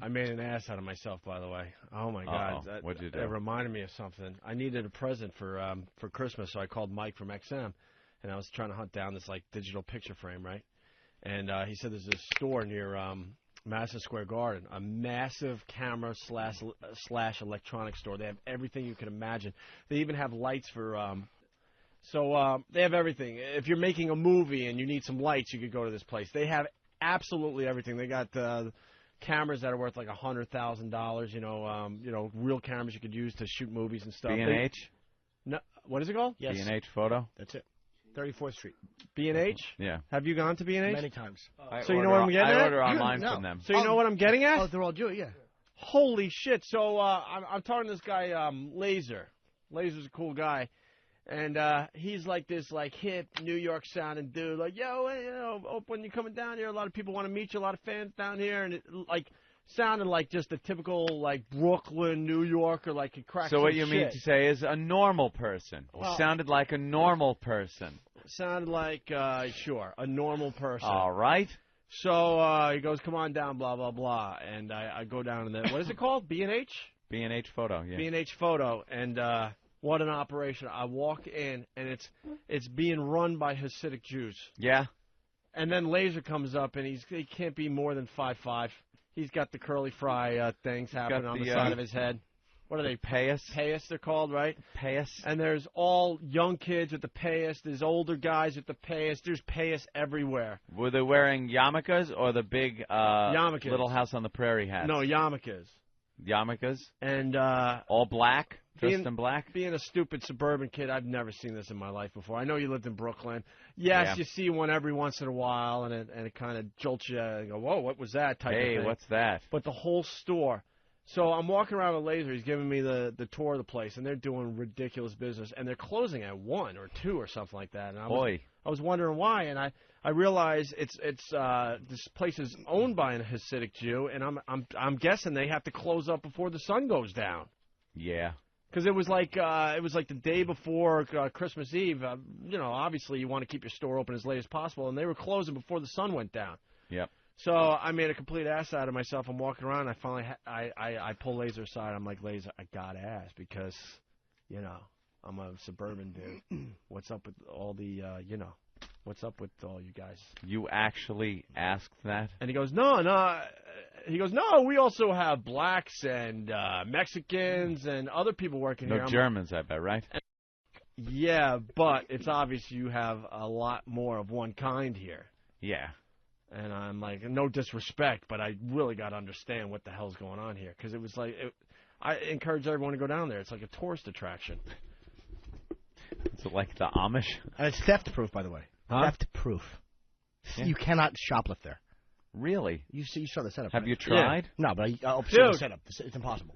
I made an ass out of myself, by the way. Oh, my God. What'd you do? It reminded me of something. I needed a present for Christmas, so I called Mike from XM, and I was trying to hunt down this, like, digital picture frame, right? And he said there's this store near Madison Square Garden, a massive camera slash electronics store. They have everything you can imagine. They even have lights for so they have everything. If you're making a movie and you need some lights, you could go to this place. They have absolutely everything. They got cameras that are worth like $100,000. You know, real cameras you could use to shoot movies and stuff. B&H? No, what is it called? Yes. B&H Photo? That's it. 34th Street. B&H? Yeah. Have you gone to B&H? Many times. So you know what I'm getting at? I order online from them. So you know what I'm getting at? Oh, they're all Jewish, yeah. Holy shit. So I'm talking to this guy, Laser. Laser's a cool guy. And he's like this like hip New York sounding dude. Like, yo, you know, when you're coming down here, a lot of people want to meet you, a lot of fans down here. And it like sounded like just a typical like Brooklyn, New Yorker, like he cracked So what you shit. mean to say is a normal person. Well, sounded like a normal person. Sounded like, sure, a normal person. All right. So he goes, come on down, blah, blah, blah. And I go down to the, what is it called? B&H? B&H Photo, yeah. B&H Photo. And what an operation. I walk in, and it's being run by Hasidic Jews. Yeah. And then Laser comes up, and he can't be more than 5'5". He's got the curly fry things happening on the side of his head. What are they? Payas? Payas, they're called, right? Payas. And there's all young kids with the payas. There's older guys with the payas. There's payas everywhere. Were they wearing yarmulkes or the big yarmulkes. Little House on the Prairie hats? No, yarmulkes. Yarmulkes? And all black? Dressed in black? Being a stupid suburban kid, I've never seen this in my life before. I know you lived in Brooklyn. Yes, you see one every once in a while, and it kind of jolts you. And you go, whoa, what was that type of thing? Hey, what's that? But the whole store. So I'm walking around with Laser. He's giving me the tour of the place, and they're doing ridiculous business. And they're closing at 1 or 2 or something like that. And I was wondering why, and I realized it's this place is owned by a Hasidic Jew, and I'm guessing they have to close up before the sun goes down. Yeah. Because it was like the day before Christmas Eve. You know, obviously you want to keep your store open as late as possible, and they were closing before the sun went down. Yep. So I made a complete ass out of myself. I'm walking around. And I finally I pull Laser aside. I'm like, Laser, I gotta ask because, you know, I'm a suburban dude. What's up with all the what's up with all you guys? You actually asked that? And he goes, no. He goes, no. We also have blacks and Mexicans and other people working here. No Germans, I bet, right? Yeah, but it's obvious you have a lot more of one kind here. Yeah. And I'm like, no disrespect, but I really got to understand what the hell's going on here. Because it was like, I encourage everyone to go down there. It's like a tourist attraction. Is it like the Amish? And it's theft-proof, by the way. Huh? Theft-proof. Yeah. You cannot shoplift there. Really? You saw the setup. Have right? you tried? Yeah. No, but I'll show the setup. It's impossible.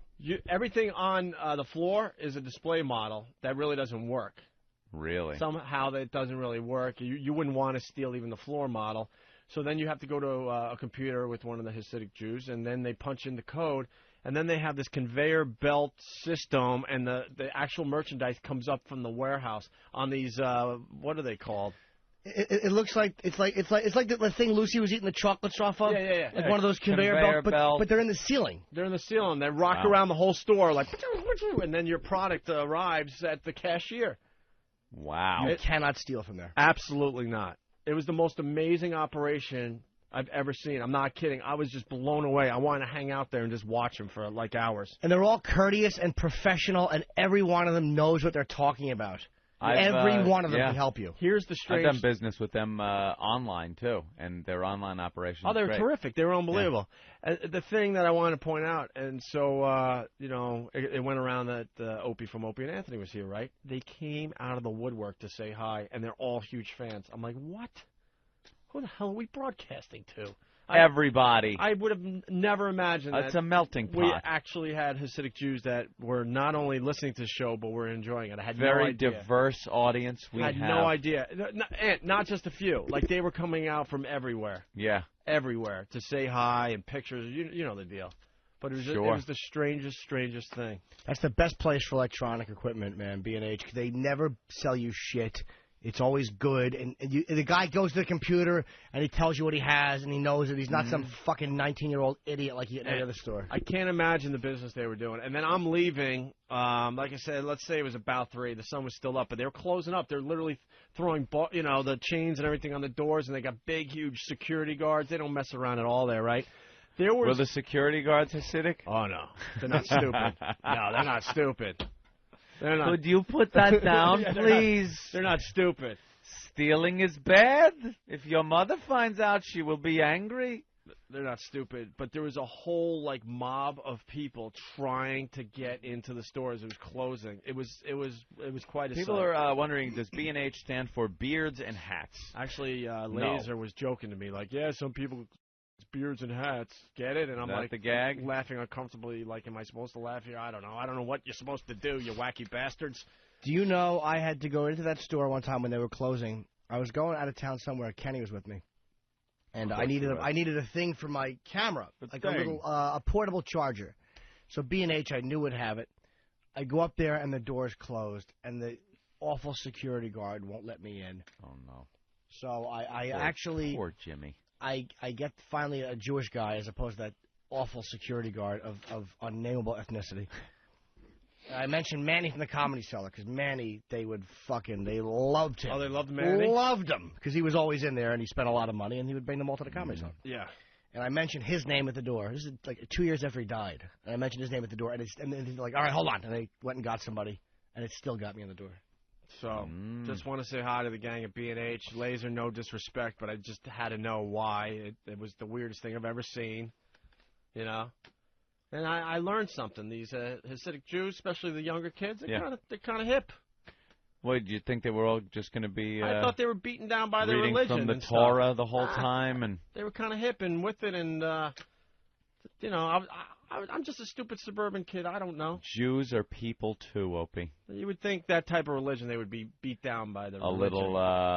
Everything on the floor is a display model that really doesn't work. Really? Somehow that doesn't really work. You wouldn't want to steal even the floor model. So then you have to go to a computer with one of the Hasidic Jews, and then they punch in the code, and then they have this conveyor belt system, and the actual merchandise comes up from the warehouse on these what are they called? It looks like it's like the thing Lucy was eating the chocolates off of. Yeah. Like one of those conveyor belts, but they're in the ceiling. They're in the ceiling. They rock around the whole store like, and then your product arrives at the cashier. Wow. You cannot steal from there. Absolutely not. It was the most amazing operation I've ever seen. I'm not kidding. I was just blown away. I wanted to hang out there and just watch them for like hours. And they're all courteous and professional, and every one of them knows what they're talking about. Every one of them can help you. Here's the strange... I've done business with them online, too, and their online operations Oh, they're great. terrific. They were unbelievable. Yeah. The thing that I wanted to point out, and so, it went around that Opie from Opie and Anthony was here, right? They came out of the woodwork to say hi, and they're all huge fans. I'm like, what? Who the hell are we broadcasting to? Everybody. I would have never imagined that. It's a melting pot. We actually had Hasidic Jews that were not only listening to the show, but were enjoying it. I had Very no idea. diverse audience we have. I had no idea. Not just a few. Like, they were coming out from everywhere. Yeah. Everywhere to say hi and pictures. You know the deal. But it was the strangest thing. That's the best place for electronic equipment, man, B&H. They never sell you shit. It's always good, and the guy goes to the computer and he tells you what he has, and he knows that he's not some fucking 19-year-old idiot like you at any other store. I can't imagine the business they were doing. And then I'm leaving. Like I said, let's say it was about 3. The sun was still up, but they were closing up. They're literally throwing, the chains and everything on the doors, and they got big, huge security guards. They don't mess around at all there, right? Were the security guards Hasidic? Oh no, they're not stupid. No, they're not stupid. They're not. Could you put that down, please? They're not stupid. Stealing is bad. If your mother finds out, she will be angry. They're not stupid, but there was a whole mob of people trying to get into the stores. It was closing. It was quite a People sight. are wondering, does B&H stand for beards and hats? Actually, Laser was joking to me, yeah, some people beards and hats, get it? And I'm the gag? Laughing uncomfortably, am I supposed to laugh here? I don't know. I don't know what you're supposed to do, you wacky bastards. Do you know I had to go into that store one time when they were closing? I was going out of town somewhere. Kenny was with me. And I needed a thing for my camera, a little a portable charger. So B&H, I knew would have it. I go up there and the door's closed, and the awful security guard won't let me in. Oh no! So I actually poor Jimmy. I get finally a Jewish guy as opposed to that awful security guard of unnameable ethnicity. I mentioned Manny from the Comedy Cellar because Manny, they loved him. Oh, they loved Manny? Loved him because he was always in there and he spent a lot of money and he would bring them all to the Comedy Cellar. Yeah. And I mentioned his name at the door. This is 2 years after he died. And I mentioned his name at the door and he's like, all right, hold on. And they went and got somebody and it still got me in the door. So, just want to say hi to the gang at B&H. Laser, no disrespect, but I just had to know why. It was the weirdest thing I've ever seen, And I learned something. These Hasidic Jews, especially the younger kids, they're kind of hip. What, did you think they were all just going to be I thought they were beaten down by their religion from the and Torah stuff. the whole time. And they were kind of hip and with it, and, I'm just a stupid suburban kid. I don't know. Jews are people too, Opie. You would think that type of religion, they would be beat down by the religion. A little,